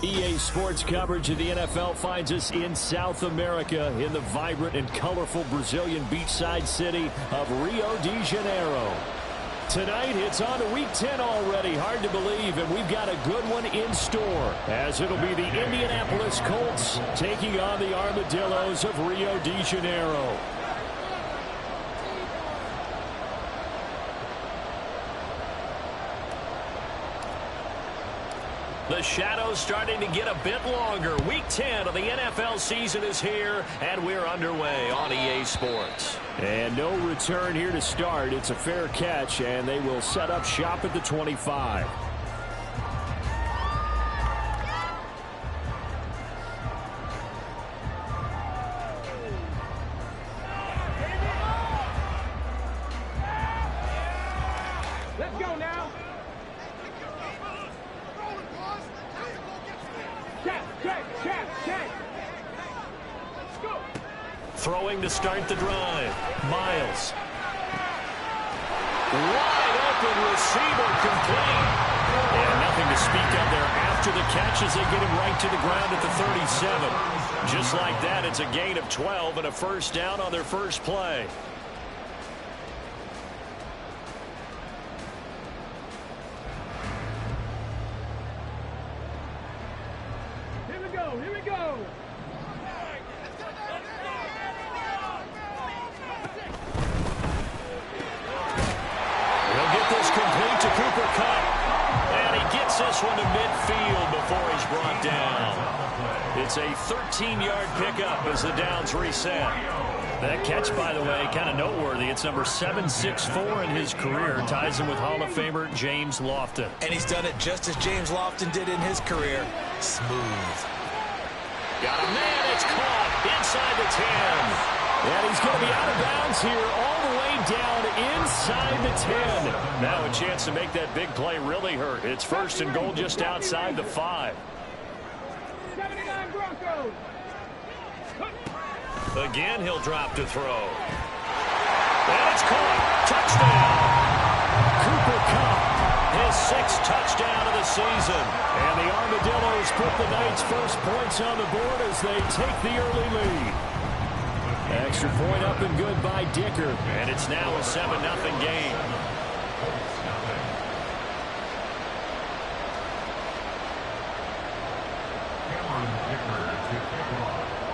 EA Sports coverage of the NFL finds us in South America in the vibrant and colorful Brazilian beachside city of Rio de Janeiro. Tonight, it's on to Week 10 already. Hard to believe, and we've got a good one in store, as it'll be the Indianapolis Colts taking on the Armadillos of Rio de Janeiro. The shadow's starting to get a bit longer. Week 10 of the NFL season is here, and we're underway on EA Sports. And no return here to start. It's a fair catch, and they will set up shop at the 25. Let's go now. Throwing to start the drive. Miles. Wide open receiver complete. And nothing to speak of there after the catch as they get him right to the ground at the 37. Just like that, it's a gain of 12 and a first down on their first play. Here we go. He'll get this complete to Cooper Kupp. And he gets this one to midfield before he's brought down. It's a 13-yard pickup as the downs reset. That catch, by the way, kind of noteworthy. It's number 764 in his career. Ties him with Hall of Famer James Lofton. And he's done it just as James Lofton did in his career. Smooth. Got a man. It's caught inside the 10. And he's going to be out of bounds here all the way down inside the 10. Now a chance to make that big play really hurt. It's first and goal just outside the 5. 79 Broncos. Again, he'll drop to throw. And it's caught. Touchdown. Cooper Kupp, his 6th touchdown of the season. And the Armadillos put the Knights' first points on the board as they take the early lead. Extra point up and good by Dicker. And it's now a 7-0 game.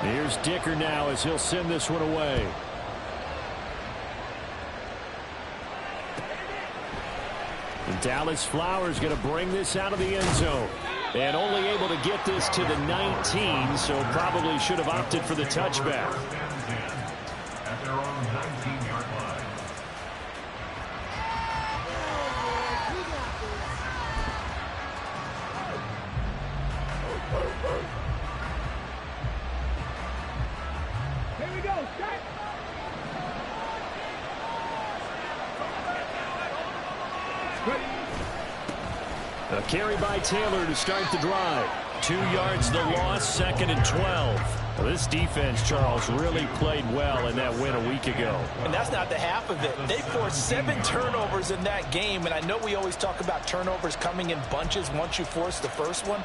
Here's Dicker now as he'll send this one away. And Dallas Flowers going to bring this out of the end zone. And only able to get this to the 19, so probably should have opted for the touchback. At their own 19-yard line. Here we go. Set. A carry by Taylor to start the drive. 2 yards the loss, 2nd and 12. Well, this defense, Charles, really played well in that win a week ago. And that's not the half of it. They forced 7 turnovers in that game, and I know we always talk about turnovers coming in bunches once you force the first one,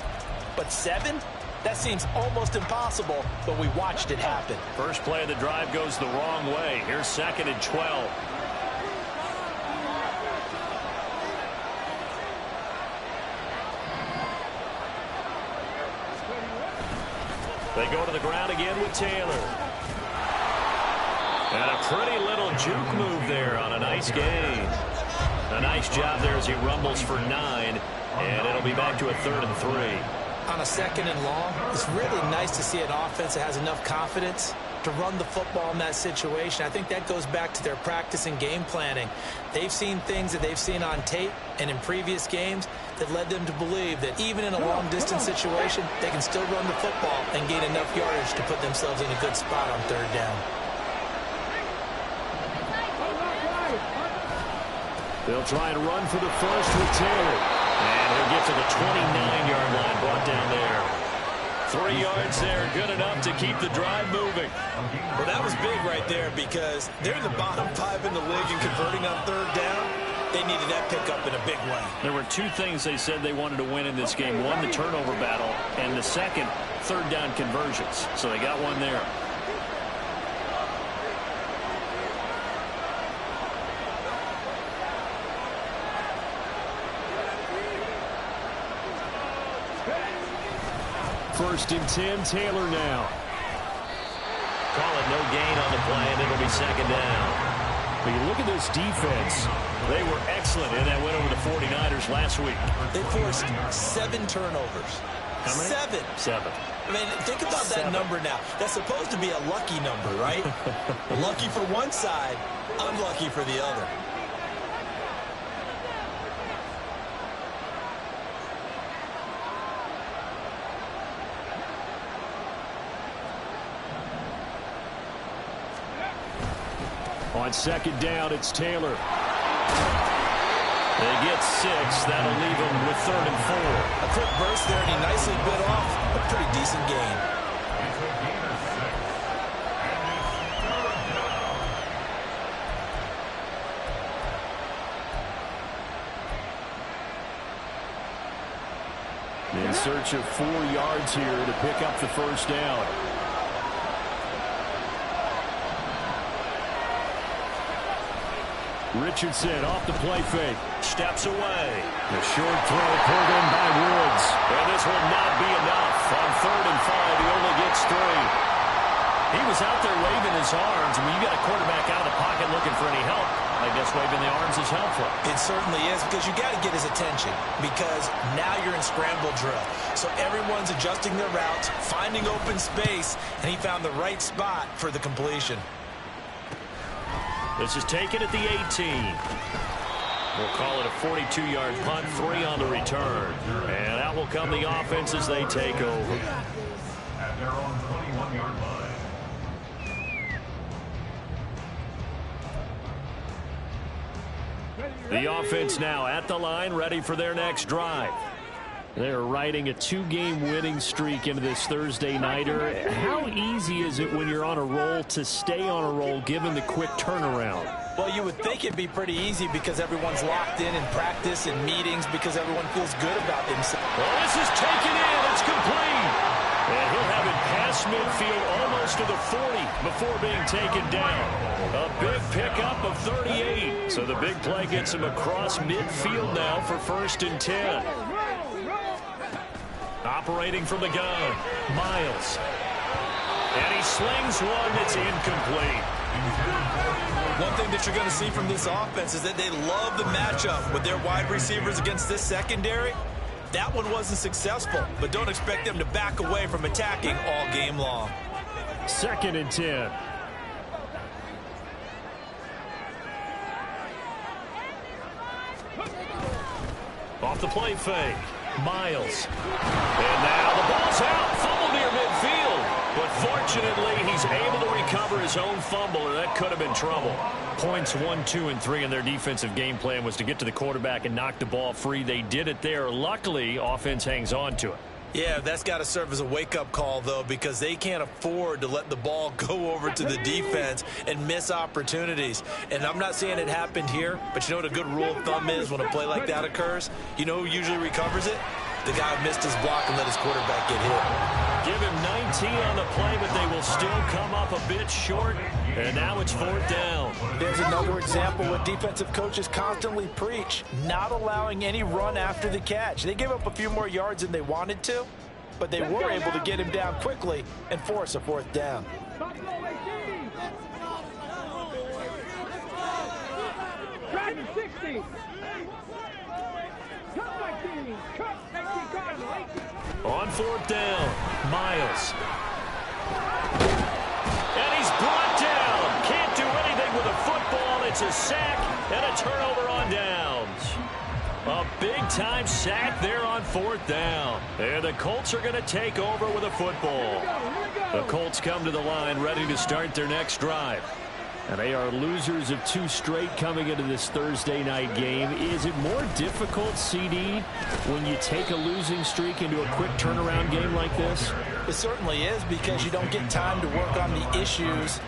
but 7? That seems almost impossible, but we watched it happen. First play of the drive goes the wrong way. Here's 2nd and 12. They go to the ground again with Taylor. And a pretty little juke move there on a nice gain. A nice job there as he rumbles for 9. And it'll be back to a 3rd and 3. On a 2nd and long, it's really nice to see an offense that has enough confidence to run the football in that situation. I think that goes back to their practice and game planning. They've seen things that they've seen on tape and in previous games that led them to believe that even in a long-distance situation, they can still run the football and gain enough yardage to put themselves in a good spot on 3rd down. They'll try and run for the first with Taylor. And he'll get to the 29-yard line, brought down there. 3 yards there, good enough to keep the drive moving. Well, that was big right there because they're in the bottom 5 in the league and converting on 3rd down. They needed that pickup in a big way. There were 2 things they said they wanted to win in this game. 1, the turnover battle, and a second third down conversions. So they got one there. First and 10, Taylor now. Call it no gain on the play, and it'll be second down. But you look at this defense. They were excellent in that win over the 49ers last week. They forced 7 turnovers. How many? 7. I mean, think about that number now. That's supposed to be a lucky number, right? Lucky for one side, unlucky for the other. On second down, it's Taylor. They get 6. That'll leave them with 3rd and 4. A quick burst there, and he nicely bit off a pretty decent gain. In search of 4 yards here to pick up the first down. Richardson off the play fake. Steps away. The short throw pulled in by Woods. And this will not be enough. On 3rd and 5, he only gets 3. He was out there waving his arms. I mean, you got a quarterback out of the pocket looking for any help. I guess waving the arms is helpful. It certainly is, because you got to get his attention, because now you're in scramble drill. So everyone's adjusting their routes, finding open space, and he found the right spot for the completion. This is taken at the 18. We'll call it a 42-yard punt, 3 on the return. And out will come the offense as they take over. At their own 21-yard line. The offense now at the line, ready for their next drive. They're riding a 2-game winning streak into this Thursday nighter. How easy is it when you're on a roll to stay on a roll given the quick turnaround? Well, you would think it'd be pretty easy because everyone's locked in practice and meetings, because everyone feels good about themselves. Well, this is taken in. It's complete. And he'll have it past midfield almost to the 40 before being taken down. A big pickup of 38. So the big play gets him across midfield now for 1st and 10. Operating from the gun, Miles. And he slings one that's incomplete. One thing that you're going to see from this offense is that they love the matchup with their wide receivers against this secondary. That one wasn't successful, but don't expect them to back away from attacking all game long. 2nd and 10. Off the play fake. Miles. And now the ball's out. Fumble near midfield. But fortunately, he's able to recover his own fumble, or that could have been trouble. Points 1, 2, and 3 in their defensive game plan was to get to the quarterback and knock the ball free. They did it there. Luckily, offense hangs on to it. Yeah, that's got to serve as a wake-up call, though, because they can't afford to let the ball go over to the defense and miss opportunities. And I'm not saying it happened here, but you know what a good rule of thumb is when a play like that occurs? You know who usually recovers it? The guy who missed his block and let his quarterback get hit. Give him 19 on the play, but they will still come up a bit short. And now it's 4th down. There's another example what defensive coaches constantly preach, not allowing any run after the catch. They gave up a few more yards than they wanted to, but they were able to get him down quickly and force a 4th down. Driving 60. On 4th down, Miles. And he's brought down. Can't do anything with a football. It's a sack and a turnover on downs. A big-time sack there on 4th down. And the Colts are going to take over with a football. The Colts come to the line ready to start their next drive. And they are losers of 2 straight coming into this Thursday night game. Is it more difficult, CD, when you take a losing streak into a quick turnaround game like this? It certainly is, because you don't get time to work on the issues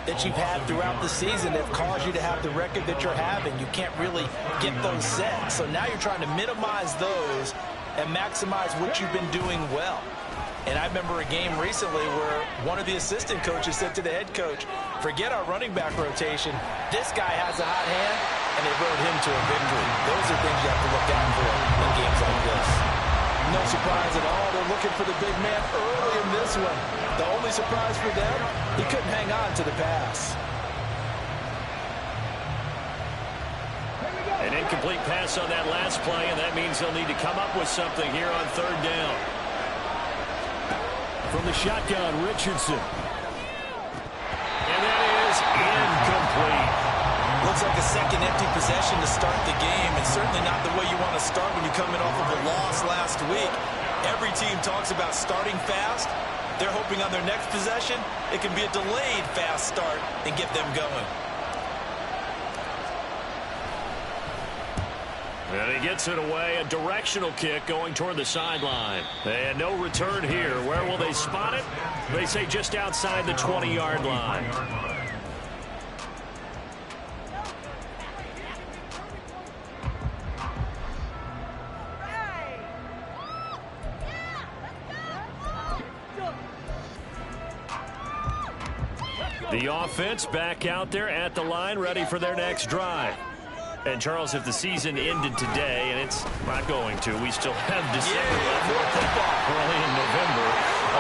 that you've had throughout the season that have caused you to have the record that you're having. You can't really get those set. So now you're trying to minimize those and maximize what you've been doing well. I remember a game recently where one of the assistant coaches said to the head coach, forget our running back rotation. This guy has a hot hand, and they rode him to a victory. Those are things you have to look out for in games like this. No surprise at all. They're looking for the big man early in this one. The only surprise for them, he couldn't hang on to the pass. An incomplete pass on that last play, and that means they'll need to come up with something here on third down. From the shotgun, Richardson. And that is incomplete. Looks like a second empty possession to start the game, and certainly not the way you want to start when you're coming off of a loss last week. Every team talks about starting fast. They're hoping on their next possession, it can be a delayed fast start and get them going. And he gets it away, a directional kick going toward the sideline. And no return here. Where will they spot it? They say just outside the 20-yard line. The offense back out there at the line, ready for their next drive. And, Charles, if the season ended today, and it's not going to, we still have December left, early in November,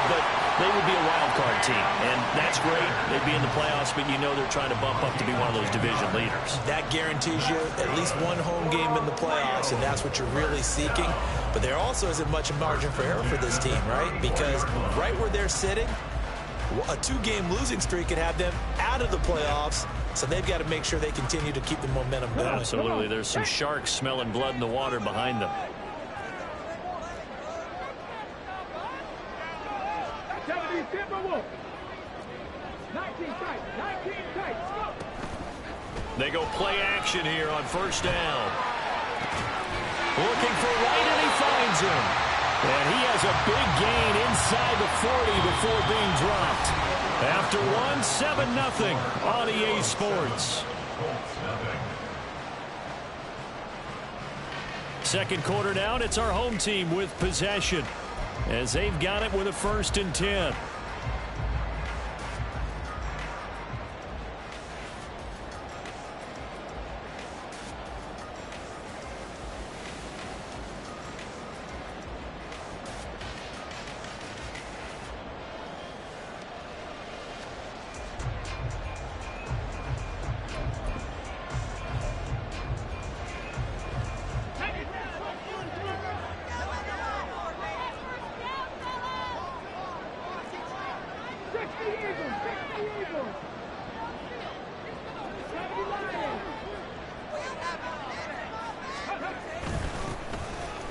but they would be a wild card team. And that's great. They'd be in the playoffs, but you know they're trying to bump up to be one of those division leaders. That guarantees you at least one home game in the playoffs, and that's what you're really seeking. But there also isn't much margin for error for this team, right? Because right where they're sitting, a two-game losing streak could have them out of the playoffs, so they've got to make sure they continue to keep the momentum going. Absolutely. There's some sharks smelling blood in the water behind them. They go play action here on first down. Looking for Wright, and he finds him. And he has a big gain inside the 40 before being dropped. After one, 7-0 on EA Sports. Second quarter down, it's our home team with possession, as they've got it with a 1st and 10.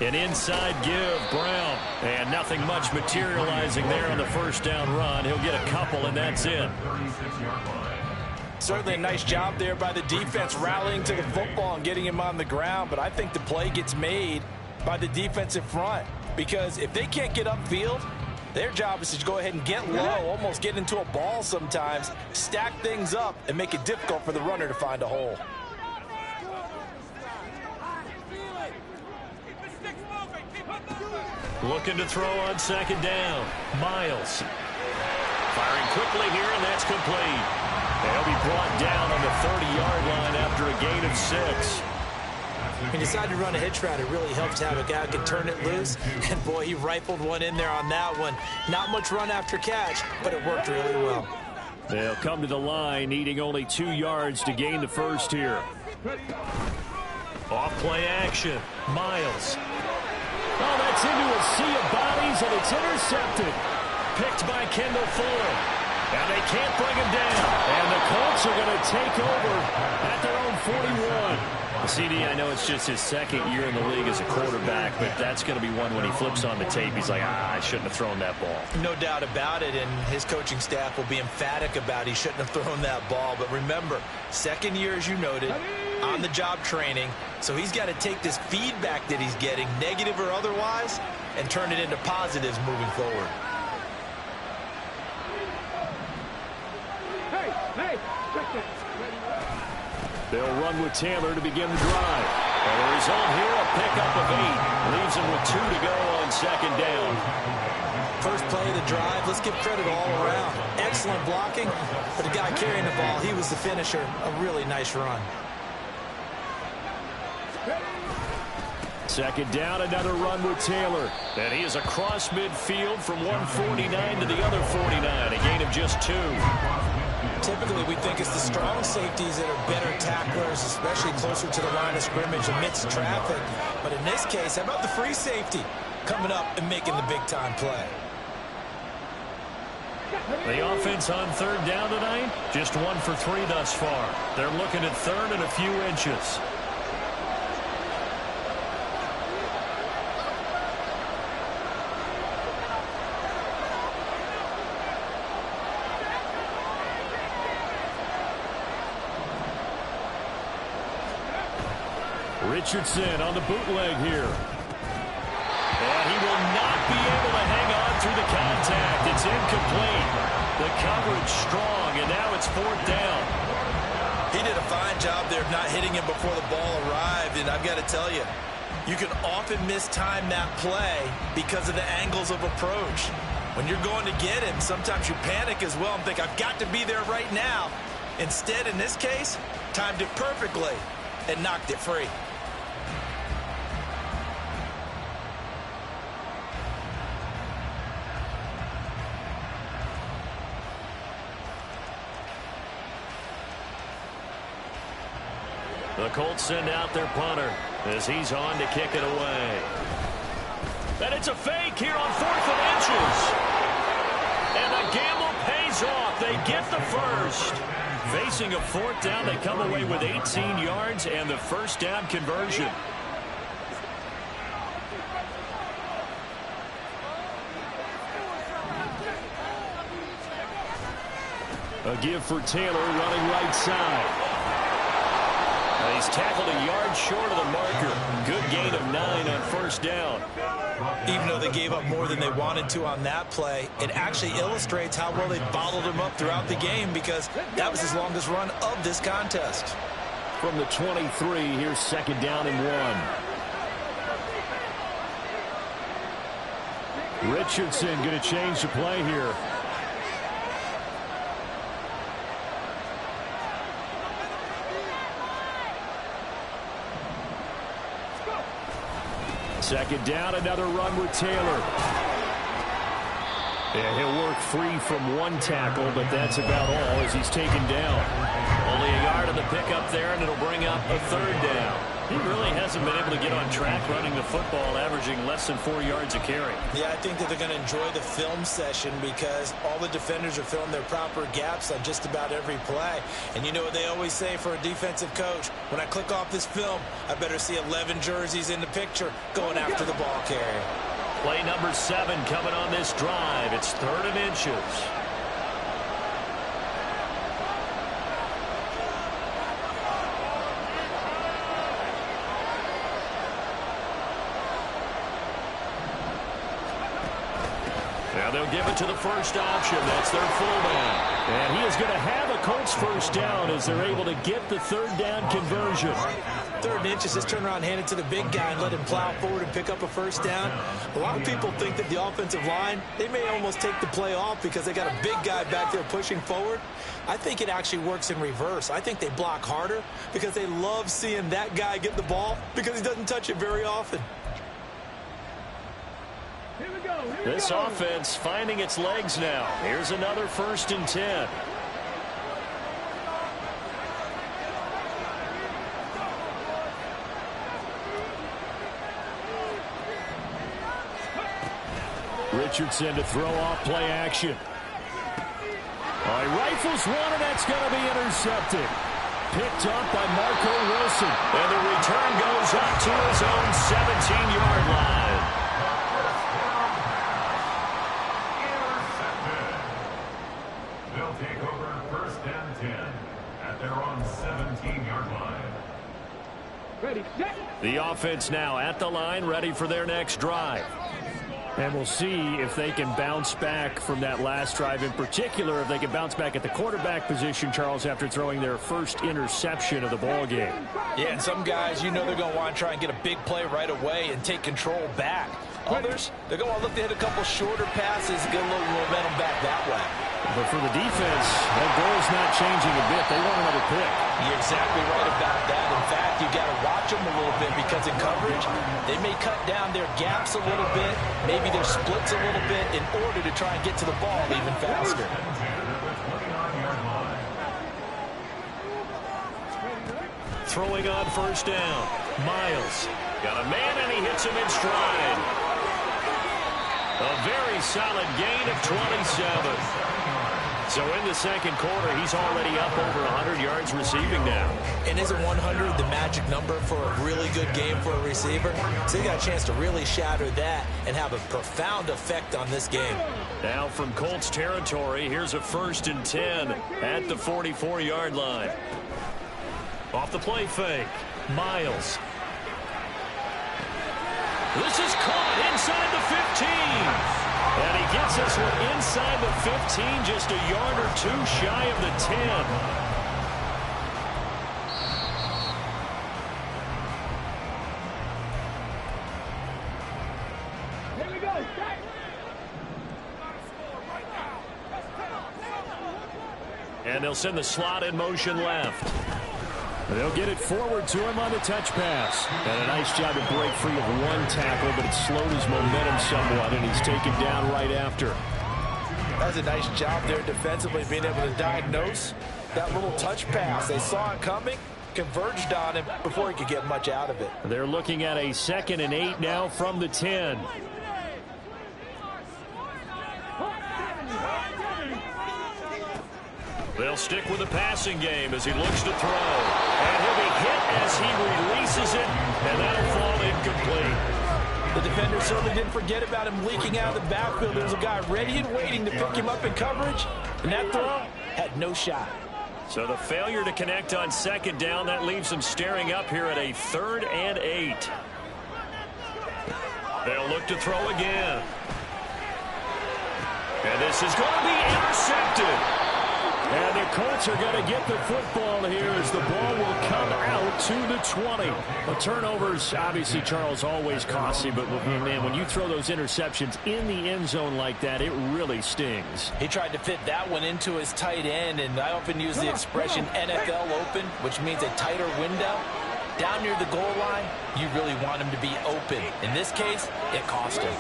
An inside give, Brown. And nothing much materializing there on the first down run. He'll get a couple, and that's it. Certainly a nice job there by the defense rallying to the football and getting him on the ground. But I think the play gets made by the defensive front. Because if they can't get upfield, their job is to go ahead and get low, almost get into a ball sometimes, stack things up, and make it difficult for the runner to find a hole. Looking to throw on second down. Miles. Firing quickly here, and that's complete. They'll be brought down on the 30-yard line after a gain of 6. When you decide to run a hitch route, it really helps to have a guy who can turn it loose. And, boy, he rifled one in there on that one. Not much run after catch, but it worked really well. They'll come to the line, needing only 2 yards to gain the first here. Off play action. Miles. Oh, that's into a sea of bodies, and it's intercepted. Picked by Kendall Fuller. Now they can't bring him down. And the Colts are going to take over at their own 41. CD, I know it's just his second year in the league as a quarterback, but that's going to be one when he flips on the tape. He's like, I shouldn't have thrown that ball. No doubt about it, and his coaching staff will be emphatic about he shouldn't have thrown that ball. But remember, second year, as you noted, on-the-job training, so he's got to take this feedback that he's getting, negative or otherwise, and turn it into positives moving forward. They'll run with Taylor to begin the drive. And the result here, a pickup of 8. Leaves him with 2 to go on second down. First play of the drive, let's give credit all around. Excellent blocking, but the guy carrying the ball, he was the finisher. A really nice run. Second down, another run with Taylor. And he is across midfield from 149 to the other 49, a gain of just 2. Typically, we think it's the strong safeties that are better tacklers, especially closer to the line of scrimmage amidst traffic. But in this case, how about the free safety coming up and making the big-time play? The offense on third down tonight, just 1 for 3 thus far. They're looking at third and a few inches. Richardson on the bootleg here. And he will not be able to hang on through the contact. It's incomplete. The coverage strong, and now it's 4th down. He did a fine job there of not hitting him before the ball arrived, and I've got to tell you, you can often mistime that play because of the angles of approach. When you're going to get him, sometimes you panic as well and think, I've got to be there right now. Instead, in this case, timed it perfectly and knocked it free. The Colts send out their punter as he's on to kick it away. And it's a fake here on 4th and inches. And the gamble pays off. They get the first. Facing a 4th down, they come away with 18 yards and the first down conversion. A give for Taylor running right side. He's tackled a yard short of the marker. Good gain of 9 on first down. Even though they gave up more than they wanted to on that play, it actually illustrates how well they bottled him up throughout the game because that was his longest run of this contest. From the 23, here's 2nd down and 1. Richardson going to change the play here. Second down, another run with Taylor. And he'll work free from 1 tackle, but that's about all as he's taken down. Only a yard on the pickup there, and it'll bring up a 3rd down. He really hasn't been able to get on track running the football, averaging less than 4 yards a carry. Yeah, I think that they're going to enjoy the film session because all the defenders are filling their proper gaps on just about every play. And you know what they always say for a defensive coach? When I click off this film, I better see 11 jerseys in the picture going after the ball carrier. Play number 7 coming on this drive. It's 3rd and inches. Now they'll give it to the first option. That's their fullback. And he is going to have a Colts first down as they're able to get the 3rd down conversion. 3rd and inches, just turn around, hand it to the big guy and let him plow forward and pick up a first down. A lot of people think that the offensive line, they may almost take the play off because they got a big guy back there pushing forward. I think it actually works in reverse. I think they block harder because they love seeing that guy get the ball because he doesn't touch it very often. This offense finding its legs now. Here's another 1st and 10. Richardson to throw off play action. He rifles one, and that's going to be intercepted. Picked up by Marco Wilson. And the return goes up to his own 17-yard line. They'll take over 1st and 10 at their own 17-yard line. Ready, set. The offense now at the line, ready for their next drive. And we'll see if they can bounce back from that last drive, in particular if they can bounce back at the quarterback position, Charles, after throwing their first interception of the ball game. Yeah, and some guys, you know they're going to want to try and get a big play right away and take control back. Others, they're going to look to hit a couple shorter passes and get a little momentum back that way. But for the defense, that goal's not changing a bit. They want another pick. You're exactly right about that. In fact, you got to watch them a little bit because in coverage, they may cut down their gaps a little bit, maybe their splits a little bit in order to try and get to the ball even faster. Throwing on first down. Miles. Got a man, and he hits him in stride. A very solid gain of 27. So in the second quarter, he's already up over 100 yards receiving now. And isn't 100 the magic number for a really good game for a receiver? So he got a chance to really shatter that and have a profound effect on this game. Now from Colts territory, here's a 1st and 10 at the 44-yard line. Off the play fake. Miles. This is caught inside the 15. And he gets this one inside the 15, just a yard or two shy of the 10. Here we go. And they'll send the slot in motion left. They'll get it forward to him on the touch pass. And a nice job to break free of one tackle, but it slowed his momentum somewhat, and he's taken down right after. That's a nice job there defensively, being able to diagnose that little touch pass. They saw it coming, converged on him before he could get much out of it. They're looking at a 2nd and 8 now from the 10. They'll stick with the passing game as he looks to throw. And he'll be hit as he releases it, and that'll fall incomplete. The defender certainly didn't forget about him leaking out of the backfield. There's a guy ready and waiting to pick him up in coverage, and that throw had no shot. So the failure to connect on 2nd down, that leaves them staring up here at a 3rd and 8. They'll look to throw again. And this is going to be intercepted. And the Colts are going to get the football here as the ball will come out to the 20. The turnovers, obviously, Charles, always costly, but man, when you throw those interceptions in the end zone like that, it really stings. He tried to fit that one into his tight end, and I often use the expression NFL open, which means a tighter window. Down near the goal line, you really want him to be open. In this case, it cost him.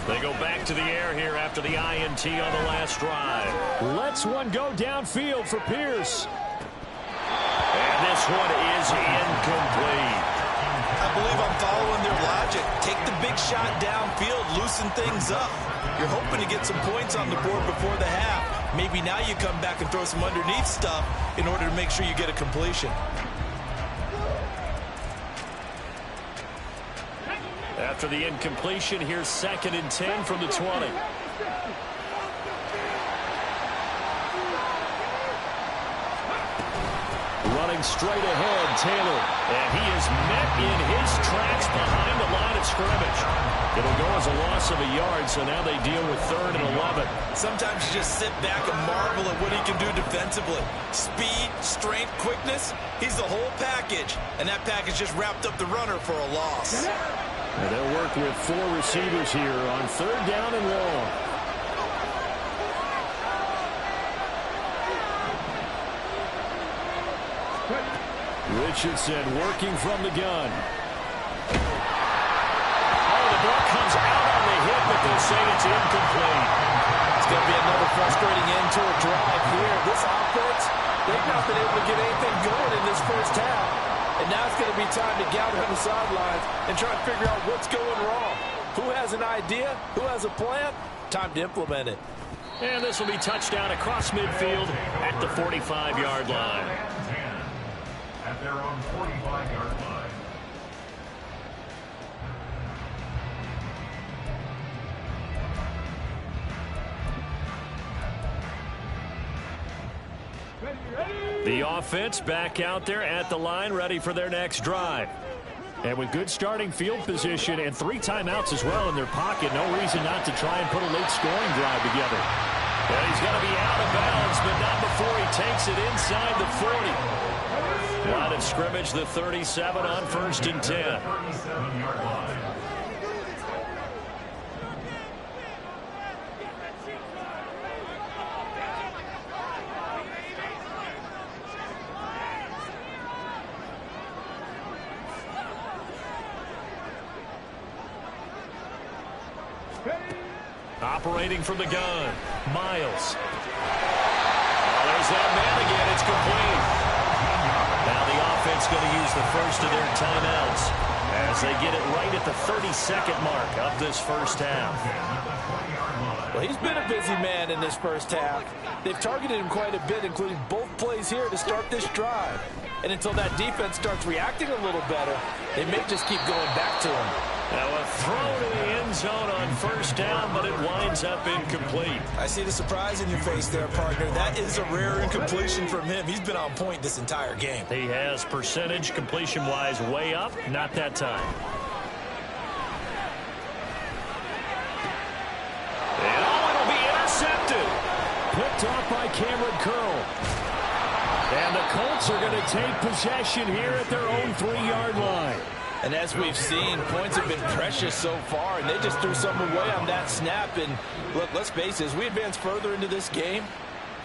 They go back to the air here after the INT on the last drive. Lets one go downfield for Pierce. And this one is incomplete. I believe I'm following their logic. Take the big shot downfield, loosen things up. You're hoping to get some points on the board before the half. Maybe now you come back and throw some underneath stuff in order to make sure you get a completion. After the incompletion, here's 2nd and 10 from the 20. Running straight ahead, Taylor. And he is met in his tracks behind the line of scrimmage. It'll go as a loss of a yard, so now they deal with 3rd and 11. Sometimes you just sit back and marvel at what he can do defensively. Speed, strength, quickness, he's the whole package. And that package just wrapped up the runner for a loss. And they'll work with 4 receivers here on 3rd down and long. Richardson working from the gun. Oh, the ball comes out on the hit, but they'll say it's incomplete. It's going to be another frustrating end to a drive here. This offense, they've not been able to get anything going in this first half. And now it's going to be time to gather on the sidelines and try to figure out what's going wrong. Who has an idea? Who has a plan? Time to implement it. And this will be touchdown across midfield at the 45-yard line. At their own 45-yard line. The offense back out there at the line, ready for their next drive. And with good starting field position and 3 timeouts as well in their pocket, no reason not to try and put a late scoring drive together. And he's going to be out of bounds, but not before he takes it inside the 40. Line of scrimmage, the 37 on 1st and 10. Operating from the gun, Miles. Oh, there's that man again. It's complete. Now the offense going to use the first of their timeouts as they get it right at the 30-second mark of this first half. Well, he's been a busy man in this first half. They've targeted him quite a bit, including both plays here to start this drive. And until that defense starts reacting a little better, they may just keep going back to him. Now a throw to the end zone on first down, but it winds up incomplete. I see the surprise in your face there, partner. That is a rare incompletion from him. He's been on point this entire game. He has percentage completion-wise way up, not that time. And it'll be intercepted. Picked off by Cameron Curl. And the Colts are going to take possession here at their own 3-yard line. And as we've seen, points have been precious so far, and they just threw something away on that snap. And look, let's face it, as we advance further into this game,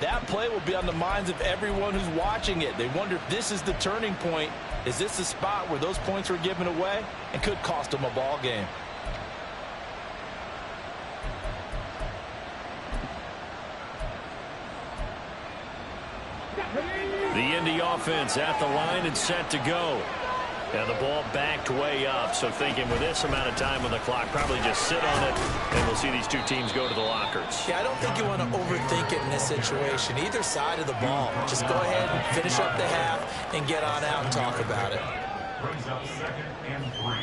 that play will be on the minds of everyone who's watching it. They wonder if this is the turning point. Is this the spot where those points were given away and could cost them a ball game? The Indy offense at the line and set to go. And the ball backed way up, so thinking with this amount of time on the clock, probably just sit on it, and we'll see these two teams go to the lockers. Yeah, I don't think you want to overthink it in this situation. Either side of the ball. Just go ahead and finish up the half and get on out and talk about it. Brings up 2nd and 3.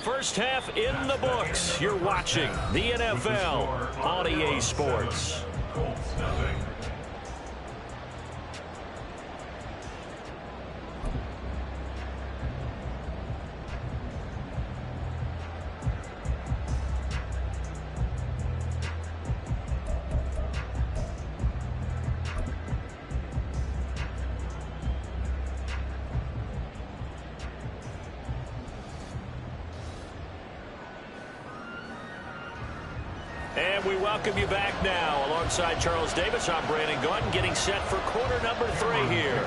First half in the books. You're watching the NFL on EA Sports. Colts nothing. And we welcome you back now. Alongside Charles Davis, I'm Brandon Gaudin, getting set for quarter number 3 here.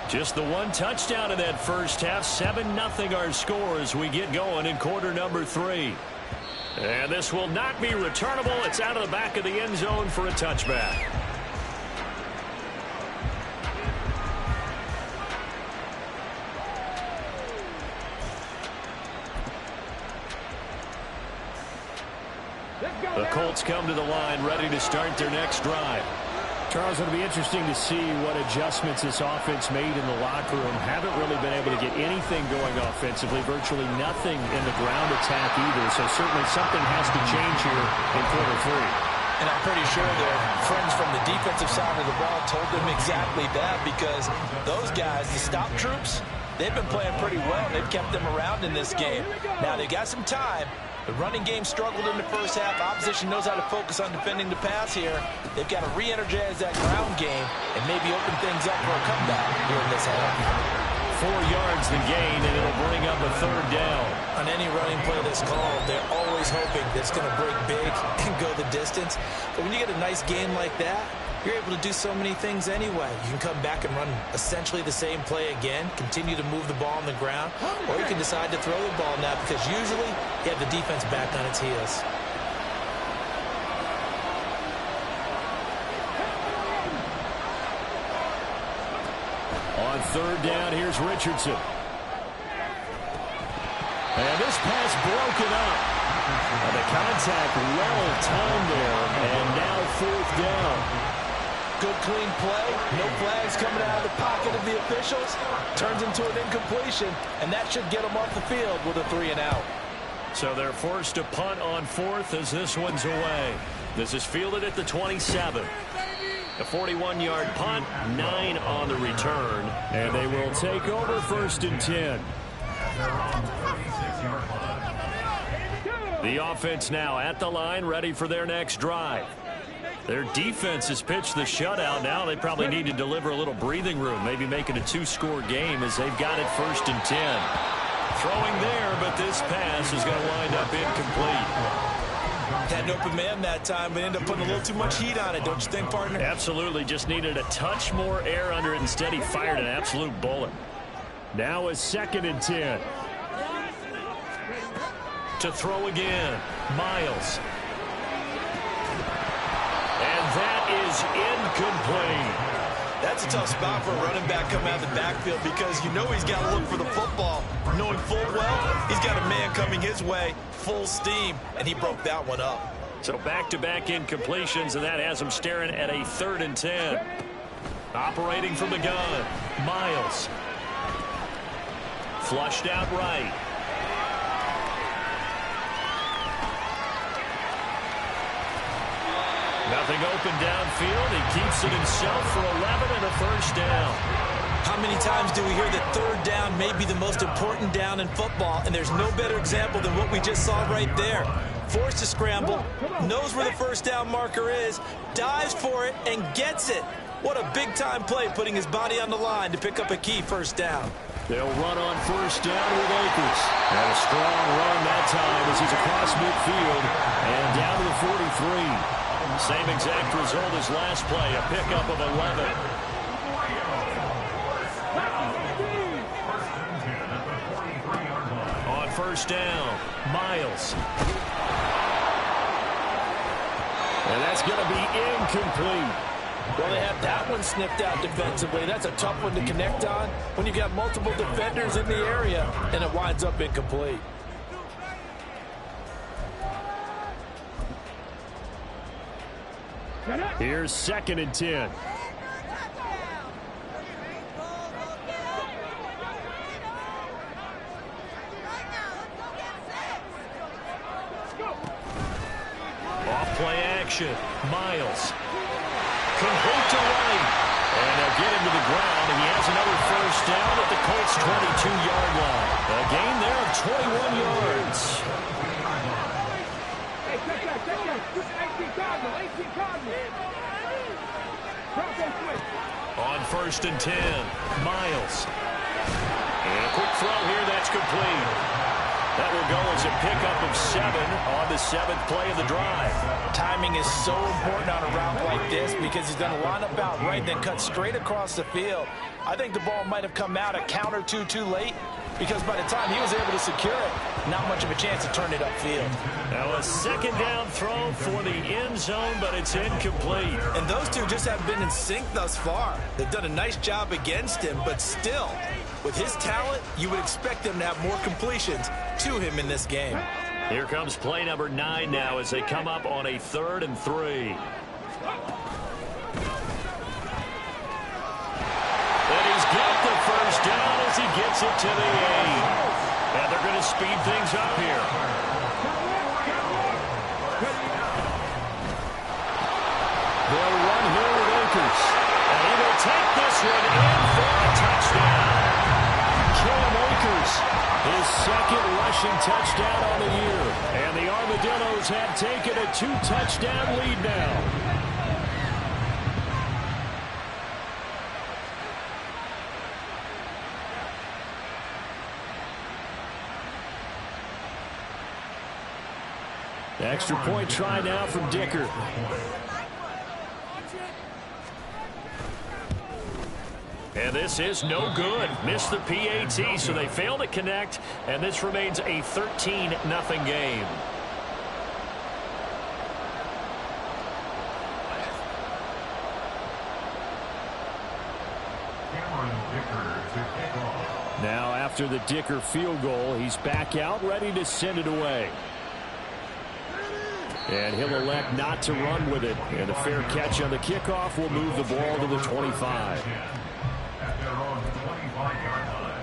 Just the one touchdown in that first half. 7-0 our score as we get going in quarter number 3. And this will not be returnable. It's out of the back of the end zone for a touchback. The Colts come to the line ready to start their next drive. Charles, it'll be interesting to see what adjustments this offense made in the locker room. Haven't really been able to get anything going offensively, virtually nothing in the ground attack either. So certainly something has to change here in quarter 3. And I'm pretty sure their friends from the defensive side of the ball told them exactly that, because those guys, the stop troops, they've been playing pretty well. They've kept them around in this game. Now they've got some time. The running game struggled in the first half. Opposition knows how to focus on defending the pass here. They've got to re-energize that ground game and maybe open things up for a comeback here in this half. 4 yards the gain, and it'll bring up a 3rd down. On any running play that's called, they're always hoping that it's going to break big and go the distance. But when you get a nice game like that, you're able to do so many things anyway. You can come back and run essentially the same play again, continue to move the ball on the ground, or you can decide to throw the ball now, because usually you have the defense back on its heels. On 3rd down, here's Richardson. And this pass broken up. And the contact well timed there, and now 4th down. Good clean play, no flags coming out of the pocket of the officials. Turns into an incompletion, and that should get them off the field with a 3-and-out. So they're forced to punt on 4th as this one's away. This is fielded at the 27. A 41-yard punt, 9 on the return, and they will take over 1st and 10. The offense now at the line, ready for their next drive. Their defense has pitched the shutout. Now they probably need to deliver a little breathing room, maybe make it a 2-score game as they've got it 1st and 10. Throwing there, but this pass is going to wind up incomplete. Had an open man that time, but ended up putting a little too much heat on it, don't you think, partner? Absolutely. Just needed a touch more air under it. Instead, he fired an absolute bullet. Now a 2nd and 10. To throw again. Miles. And that is incomplete. That's a tough spot for a running back coming out of the backfield because you know he's got to look for the football. Knowing full well, he's got a man coming his way, full steam, and he broke that one up. So back-to-back incompletions, and that has him staring at a 3rd and 10. Operating from the gun, Miles. Flushed out right. Nothing open downfield. He keeps it himself for 11 and a 1st down. How many times do we hear that 3rd down may be the most important down in football, and there's no better example than what we just saw right there. Forced to scramble, knows where the 1st down marker is, dives for it, and gets it. What a big-time play, putting his body on the line to pick up a key 1st down. They'll run on 1st down with Akers. And a strong run that time as he's across midfield and down to the 43. Same exact result as last play, a pickup of 11. On 1st down, Miles. And that's going to be incomplete. Well, they have that one sniffed out defensively. That's a tough one to connect on when you got multiple defenders in the area, and it winds up incomplete. Here's 2nd and 10. Off-play action. Miles. Complete to right. And they'll get him to the ground, and he has another 1st down at the Colts' 22-yard line. A gain there of 21 yards. Hey, check that. 18 Cardinals. On 1st and 10, Miles. And a quick throw here, that's complete. That will go as a pickup of 7 on the 7th play of the drive. Timing is so important on a route like this because he's going to line up out right, then cut straight across the field. I think the ball might have come out a count or two too late because by the time he was able to secure it, not much of a chance to turn it upfield. Now a 2nd down throw for the end zone, but it's incomplete. And those two just haven't been in sync thus far. They've done a nice job against him, but still, with his talent, you would expect them to have more completions to him in this game. Here comes play number 9 now as they come up on a 3rd and 3. And he's got the 1st down as he gets it to the 8. And they're going to speed things up here. They'll run here with Akers. And he will take this one in for a touchdown. Cam Akers, his 2nd rushing touchdown on the year. And the Armadillos have taken a 2-touchdown lead now. Extra point try now from Dicker. And this is no good. Missed the PAT, so they fail to connect, and this remains a 13-0 game. Now after the Dicker field goal, he's back out, ready to send it away. And he'll elect not to run with it. And a fair catch on the kickoff will move the ball to the 25. At their own 25-yard line.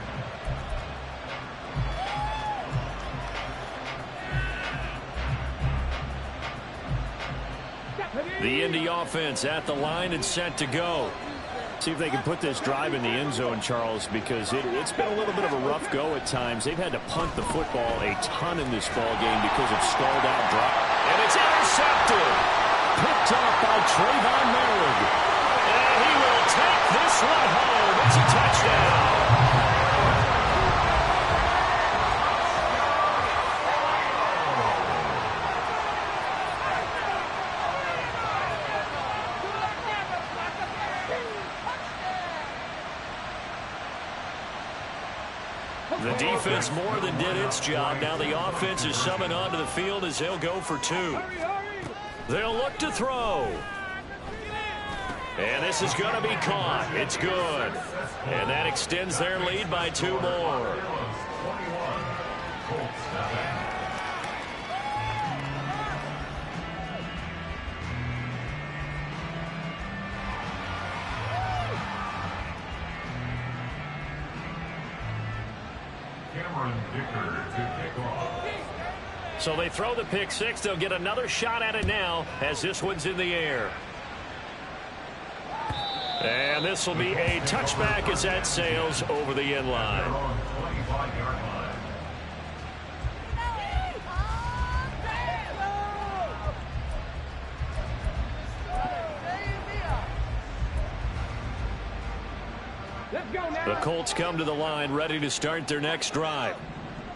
The Indy offense at the line and set to go. See if they can put this drive in the end zone, Charles, because it's been a little bit of a rough go at times. They've had to punt the football a ton in this ball game because of stalled out drive. And it's intercepted. Picked up by Trayvon Merrick. And he will take this one home. It's a touchdown. The defense more than did its job. Now the offense is summoned onto the field as they'll go for two. They'll look to throw. And this is going to be caught. It's good. And that extends their lead by 2 more. So they throw the pick six. They'll get another shot at it now as this one's in the air. And this will be a touchback as that sails over the end line. The Colts come to the line ready to start their next drive.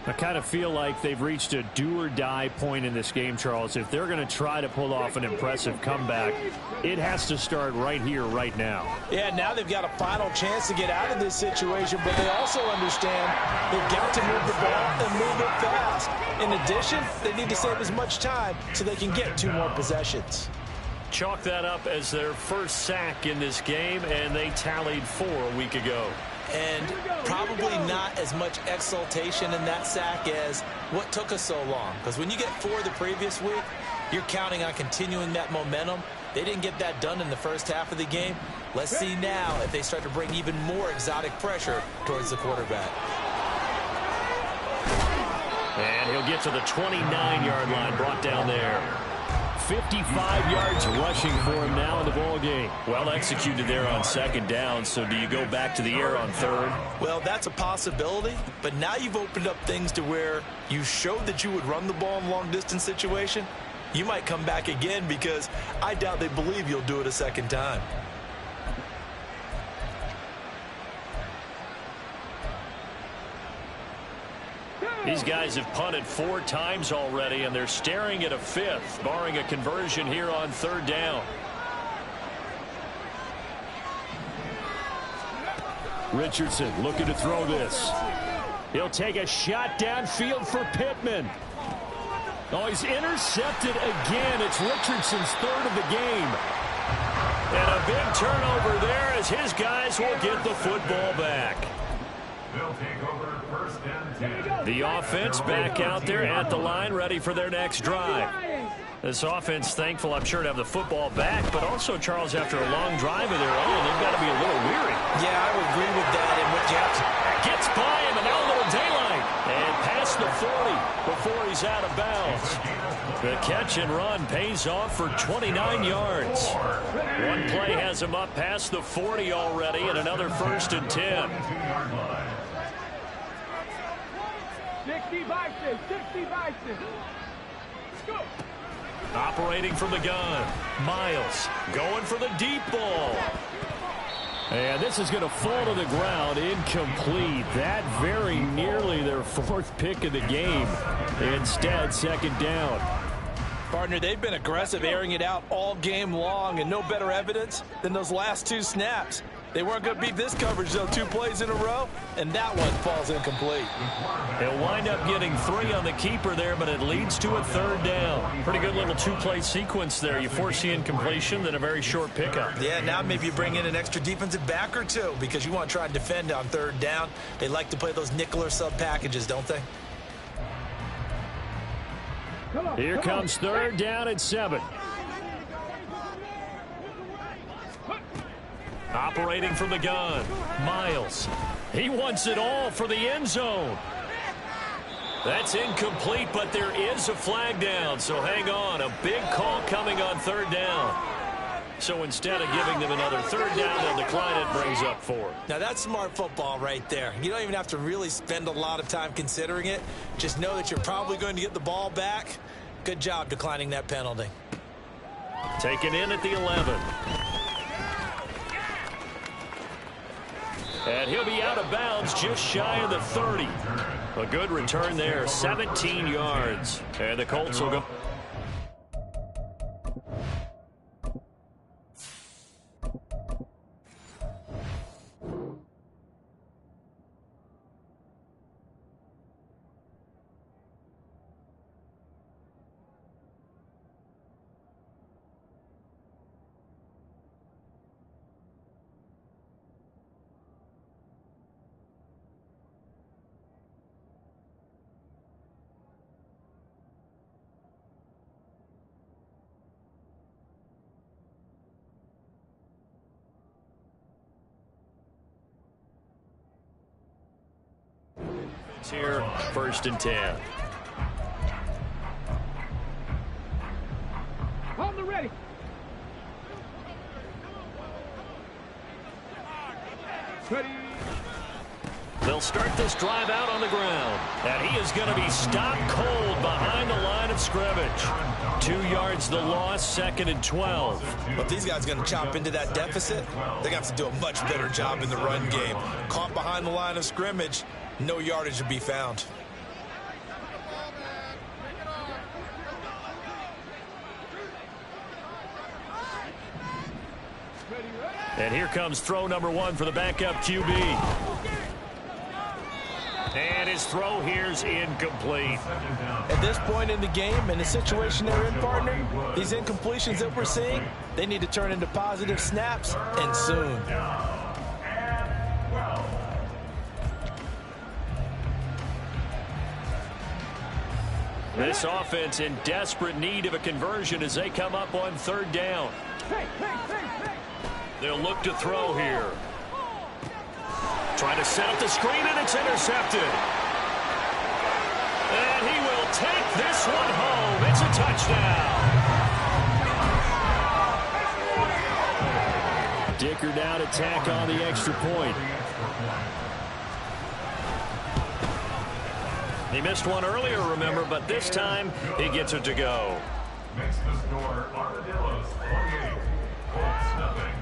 I kind of feel like they've reached a do-or-die point in this game, Charles. If they're going to try to pull off an impressive comeback, it has to start right here, right now. Yeah, now they've got a final chance to get out of this situation, but they also understand they've got to move the ball and move it fast. In addition, they need to save as much time so they can get 2 more possessions. Chalk that up as their first sack in this game, and they tallied 4 a week ago. And probably not as much exultation in that sack as what took us so long. Because when you get 4 the previous week, you're counting on continuing that momentum. They didn't get that done in the first half of the game. Let's see now if they start to bring even more exotic pressure towards the quarterback. And he'll get to the 29-yard line, brought down there. 55 yards rushing for him now in the ball game. Well executed there on second down. So do you go back to the air on third? Well, that's a possibility. But now you've opened up things to where you showed that you would run the ball in long-distance situation. You might come back again because I doubt they believe you'll do it a second time. These guys have punted 4 times already, and they're staring at a 5th, barring a conversion here on third down. Richardson looking to throw this. He'll take a shot downfield for Pittman. Oh, he's intercepted again. It's Richardson's 3rd of the game. And a big turnover there as his guys will get the football back. They'll take over first and 10. The offense back out there at the line, ready for their next drive. This offense thankful, I'm sure, to have the football back, but also, Charles, after a long drive of their own, they've got to be a little weary. Yeah, I would agree with that. And what you have to gets by him, and now a little daylight. And past the 40 before he's out of bounds. The catch and run pays off for 29 yards. One play has him up past the 40 already, and another 1st and 10. 60 Bison, 60 Bison. Go. Operating from the gun. Miles going for the deep ball. And this is going to fall to the ground, incomplete. That very nearly their 4th pick of the game. Instead, 2nd down. Partner, they've been aggressive, airing it out all game long, and no better evidence than those last 2 snaps. They weren't going to beat this coverage, though, 2 plays in a row, and that one falls incomplete. They'll wind up getting 3 on the keeper there, but it leads to a 3rd down. Pretty good little 2-play sequence there. You force the incompletion, then a very short pickup. Yeah, now maybe you bring in an extra defensive back or 2 because you want to try and defend on 3rd down. They like to play those nickel or sub packages, don't they? Here comes 3rd down at 7. Operating from the gun, Miles. He wants it all for the end zone. That's incomplete, but there is a flag down, so hang on. A big call coming on 3rd down. So instead of giving them another 3rd down, they'll decline it, brings up 4. Now that's smart football right there. You don't even have to really spend a lot of time considering it. Just know that you're probably going to get the ball back. Good job declining that penalty. Taken in at the 11. And he'll be out of bounds just shy of the 30. A good return there, 17 yards. And the Colts will go. Here, 1st and 10. On the ready. Ready. They'll start this drive out on the ground. And he is going to be stopped cold behind the line of scrimmage. 2 yards the loss, 2nd and 12. But these guys are going to chop into that deficit. They're going to have to do a much better job in the run game. Caught behind the line of scrimmage, no yardage to be found. And here comes throw number 1 for the backup QB. And his throw here's incomplete. At this point in the game, in the situation they're in, partner, these incompletions that we're seeing, they need to turn into positive snaps, and soon. This offense in desperate need of a conversion as they come up on 3rd down. They'll look to throw here. Trying to set up the screen, and it's intercepted. And he will take this one home. It's a touchdown. Dicker down to tack on the extra point. He missed one earlier, remember, but this time he gets it to go. Makes the score Armadillos 28, Colts nothing.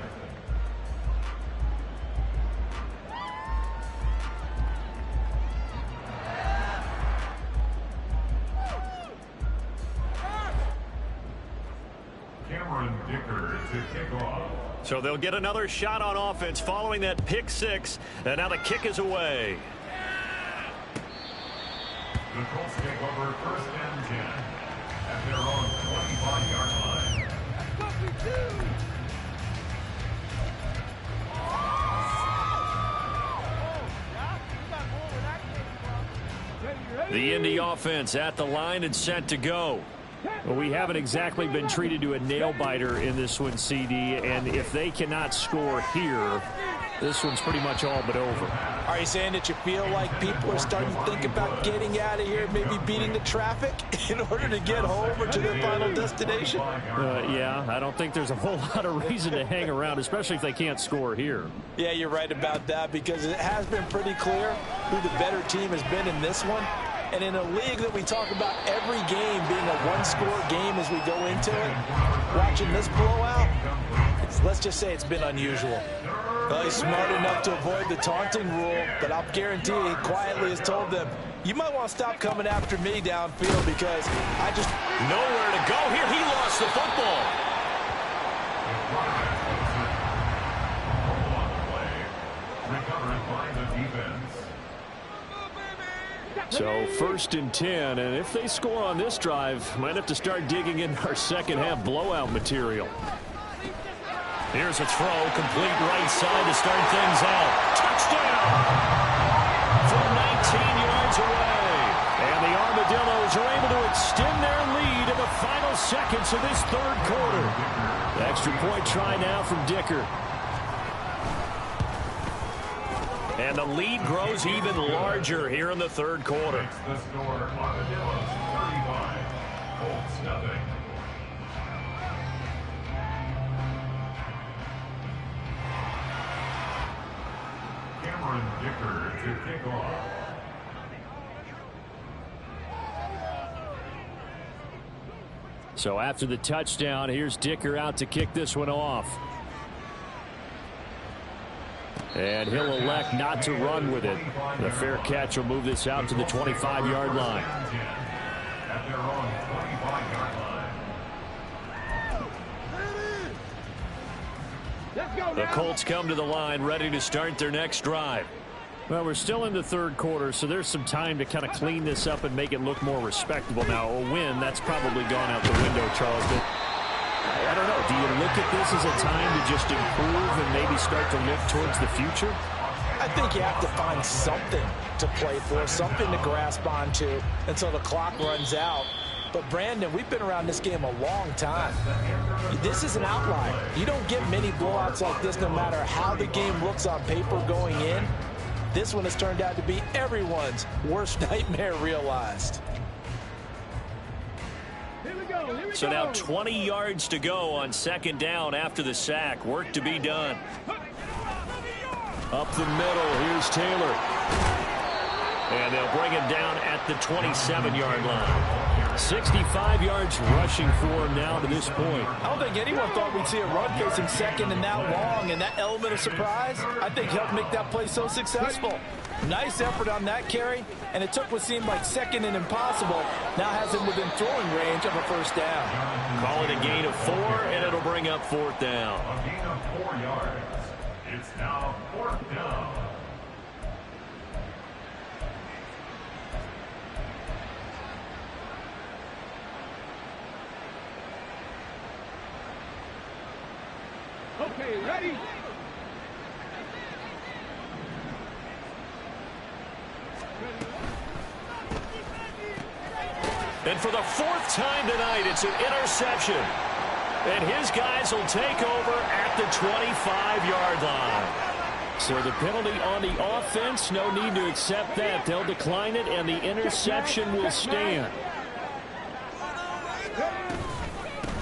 To kick off. So they'll get another shot on offense following that pick 6, and now the kick is away. The Colts take over 1st and 10 at their own 25-yard line. That's what we do. The Indy offense at the line and set to go. Well, we haven't exactly been treated to a nail-biter in this one, CD, and if they cannot score here, this one's pretty much all but over. Are you saying that you feel like people are starting to think about getting out of here, maybe beating the traffic in order to get home or to their final destination? Yeah, I don't think there's a whole lot of reason to hang around, especially if they can't score here. Yeah, you're right about that, because it has been pretty clear who the better team has been in this one. And in a league that we talk about every game being a one-score game as we go into it, watching this blowout, let's just say it's been unusual. Well, he's smart enough to avoid the taunting rule, but I'll guarantee he quietly has told them, you might want to stop coming after me downfield because I just... Nowhere to go here. He lost the football. Recovered by the defense. So 1st and 10, and if they score on this drive, might have to start digging in our second half blowout material. Here's a throw, complete right side to start things out. Touchdown! From 19 yards away. And the Armadillos are able to extend their lead in the final seconds of this 3rd quarter. The extra point try now from Dicker. And the lead grows even larger here in the 3rd quarter. Makes the score Armadillos 35, Colts nothing. Dicker to kick off. So after the touchdown, here's Dicker out to kick this one off. And he'll elect not to run with it. The fair catch will move this out to the 25-yard line. At their own 25-yard line. The Colts come to the line ready to start their next drive. Well, we're still in the 3rd quarter, so there's some time to kind of clean this up and make it look more respectable. Now, a win, that's probably gone out the window, Charles. But I don't know. Do you look at this as a time to just improve and maybe start to look towards the future? I think you have to find something to play for, something to grasp onto until the clock runs out. But, Brandon, we've been around this game a long time. This is an outlier. You don't get many blowouts like this no matter how the game looks on paper going in. this one has turned out to be everyone's worst nightmare realized. So now 20 yards to go on second down after the sack. Work to be done. Up the middle, here's Taylor. And they'll bring him down at the 27-yard line. 65 yards rushing for him now to this point. I don't think anyone thought we'd see a run facing second and that long, and that element of surprise, I think, helped make that play so successful. Nice effort on that carry, and it took what seemed like second and impossible. Now has him within throwing range of a first down. Call it a gain of 4, and it'll bring up fourth down. A gain of 4 yards. It's now fourth down. Okay, ready? And for the fourth time tonight, it's an interception. And his guys will take over at the 25-yard line. So the penalty on the offense, no need to accept that. They'll decline it, and the interception will stand.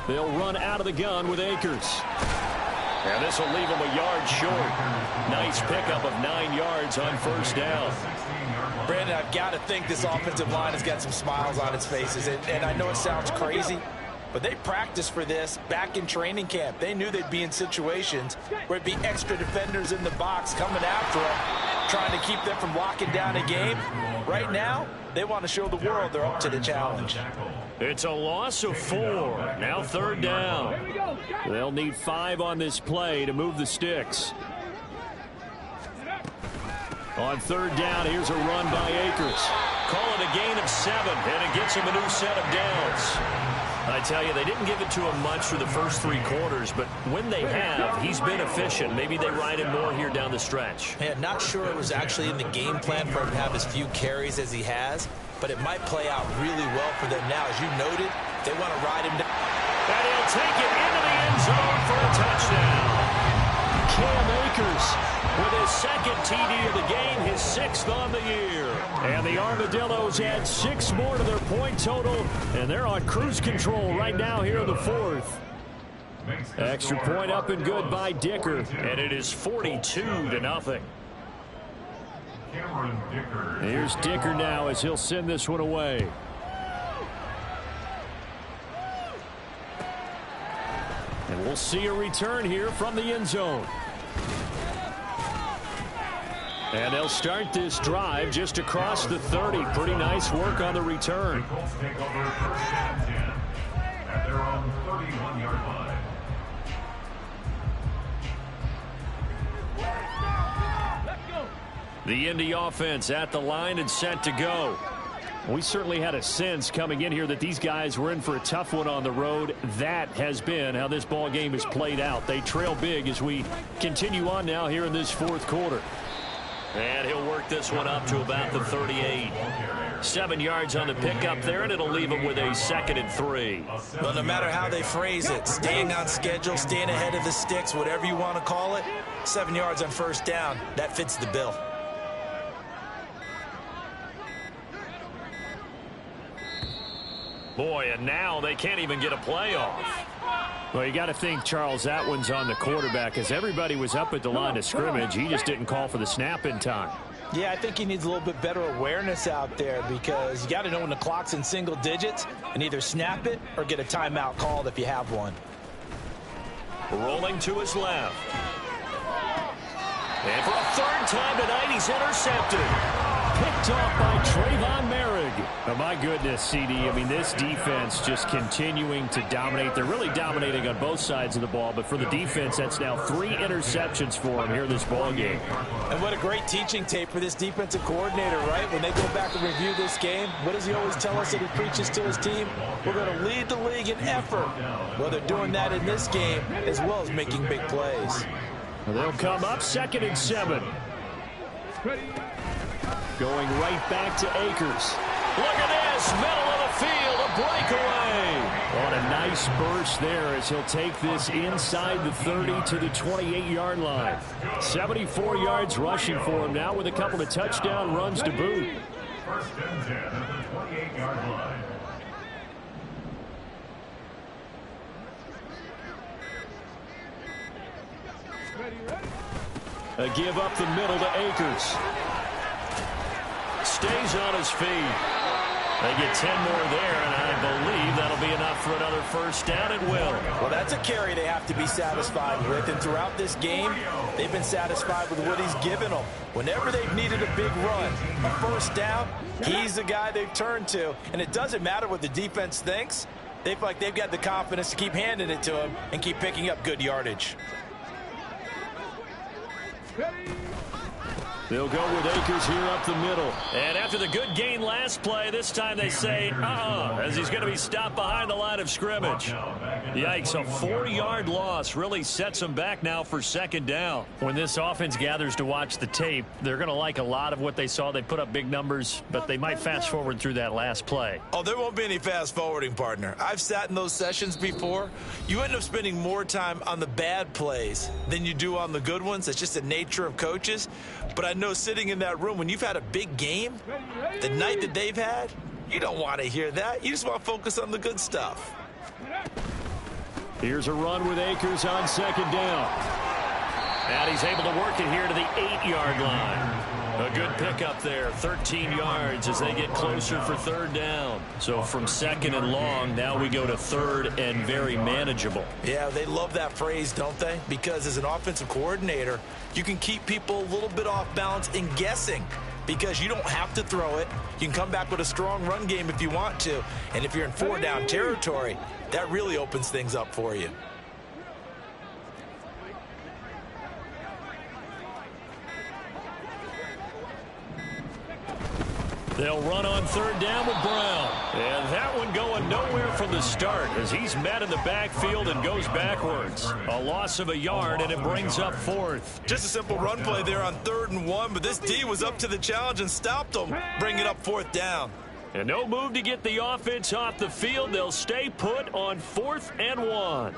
They'll run out of the gun with Akers. And this will leave him a yard short. Nice pickup of 9 yards on first down. Brandon, I've got to think this offensive line has got some smiles on its faces. And I know it sounds crazy, but they practiced for this back in training camp. They knew they'd be in situations where it'd be extra defenders in the box coming after them, trying to keep them from locking down a game. Right now, they want to show the world they're up to the challenge. It's a loss of 4. Now third down. They'll need 5 on this play to move the sticks. On third down, here's a run by Akers. Call it a gain of 7, and it gets him a new set of downs. I tell you, they didn't give it to him much for the first 3 quarters, but when they have, he's been efficient. Maybe they ride him more here down the stretch. Yeah, not sure it was actually in the game plan for him to have as few carries as he has, but it might play out really well for them now. As you noted, they want to ride him down. And he'll take it into the end zone for a touchdown. Cam Akers with his second TD of the game, his 6th on the year. And the Armadillos add 6 more to their point total, and they're on cruise control right now here in the 4th. Extra point up and good by Dicker, and it is 42-0. Here's Dicker now as he'll send this one away. And we'll see a return here from the end zone. And they'll start this drive just across the 30. Pretty nice work on the return. The Colts take over first and 10 at their own 31-yard line. The Indy offense at the line and set to go. We certainly had a sense coming in here that these guys were in for a tough one on the road. That has been how this ball game has played out. They trail big as we continue on now here in this 4th quarter. And he'll work this one up to about the 38. 7 yards on the pickup there, and it'll leave him with a 2nd and 3. Well, no matter how they phrase it, staying on schedule, staying ahead of the sticks, whatever you want to call it, 7 yards on first down, that fits the bill. Boy, and now they can't even get a play off. Well, you got to think, Charles, that one's on the quarterback, as everybody was up at the line of scrimmage. He just didn't call for the snap in time. Yeah, I think he needs a little bit better awareness out there, because you got to know when the clock's in single digits and either snap it or get a timeout called if you have one. Rolling to his left. And for a 3rd time tonight, he's intercepted. Picked off by Trayvon Merrick. Oh, my goodness, CD. I mean, this defense just continuing to dominate. They're really dominating on both sides of the ball, but for the defense, that's now 3 interceptions for them here in this ball game. And what a great teaching tape for this defensive coordinator, right? When they go back and review this game, what does he always tell us that he preaches to his team? We're going to lead the league in effort. Well, they're doing that in this game as well as making big plays. They'll come up 2nd and 7. Going right back to Akers. Look at this, middle of the field, a breakaway. On a nice burst there as he'll take this inside the 30 to the 28-yard line. 74 yards rushing for him now with a couple of touchdown runs to boot. First and 10 at the 28-yard line. A give up the middle to Akers. Stays on his feet. They get 10 more there, and I believe that'll be enough for another first down. It will. Well, that's a carry they have to be satisfied with, and throughout this game, they've been satisfied with what he's given them. Whenever they've needed a big run, a first down, he's the guy they've turned to, and it doesn't matter what the defense thinks. They feel like they've got the confidence to keep handing it to him and keep picking up good yardage. They'll go with Akers here up the middle. And after the good gain last play, this time they say, as he's going to be stopped behind the line of scrimmage. Yikes, a 4-yard loss really sets them back now for second down. When this offense gathers to watch the tape, they're going to like a lot of what they saw. They put up big numbers, but they might fast forward through that last play. Oh, there won't be any fast forwarding, partner. I've sat in those sessions before. You end up spending more time on the bad plays than you do on the good ones. That's just the nature of coaches. But I know sitting in that room, when you've had a big game, the night that they've had, you don't want to hear that. You just want to focus on the good stuff. Here's a run with Akers on second down. And he's able to work it here to the 8-yard line. A good pickup there, 13 yards as they get closer for third down. So from second and long, now we go to third and very manageable. Yeah, they love that phrase, don't they? Because as an offensive coordinator, you can keep people a little bit off balance and guessing because you don't have to throw it. You can come back with a strong run game if you want to. And if you're in 4-down territory, that really opens things up for you. They'll run on third down with Brown. And that one going nowhere from the start as he's met in the backfield and goes backwards. A loss of a yard, and it brings up fourth. Just a simple run play there on 3rd and 1, but this D was up to the challenge and stopped them, bringing up 4th down. And no move to get the offense off the field. They'll stay put on 4th and 1.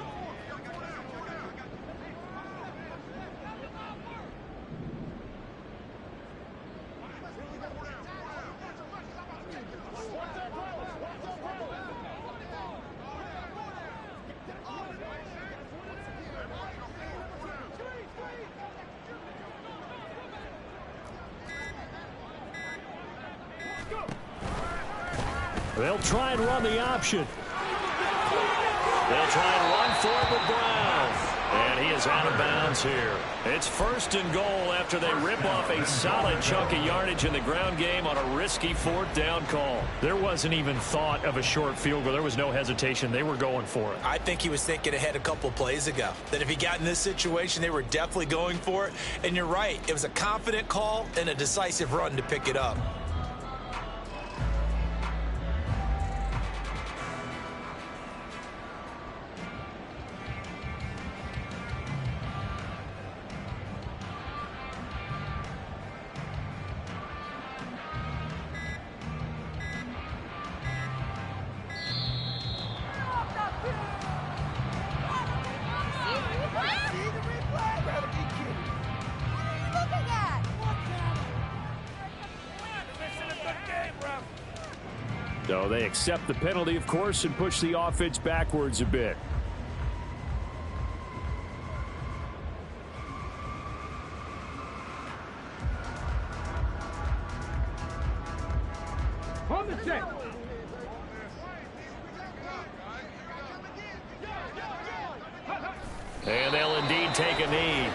They'll try and run the option. They'll try and run for it with Brown. And he is out of bounds here. It's 1st and goal after they rip off a solid chunk of yardage in the ground game on a risky 4th down call. There wasn't even thought of a short field goal. There was no hesitation. They were going for it. I think he was thinking ahead a couple plays ago that if he got in this situation, they were definitely going for it. And you're right. It was a confident call and a decisive run to pick it up. So they accept the penalty, of course, and push the offense backwards a bit. On the set. And they'll indeed take a knee.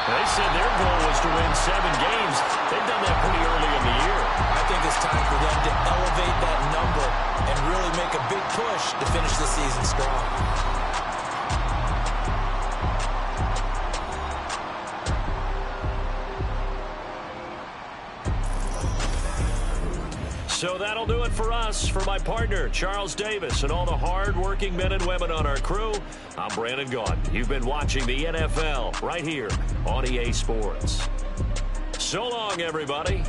They said their goal was to win 7 games. They've done that pretty early in the year. I think it's time for them to elevate that number and really make a big push to finish the season strong. So that'll do it for us. For my partner, Charles Davis, and all the hard-working men and women on our crew, I'm Brandon Gaudin. You've been watching the NFL right here on EA Sports. So long, everybody.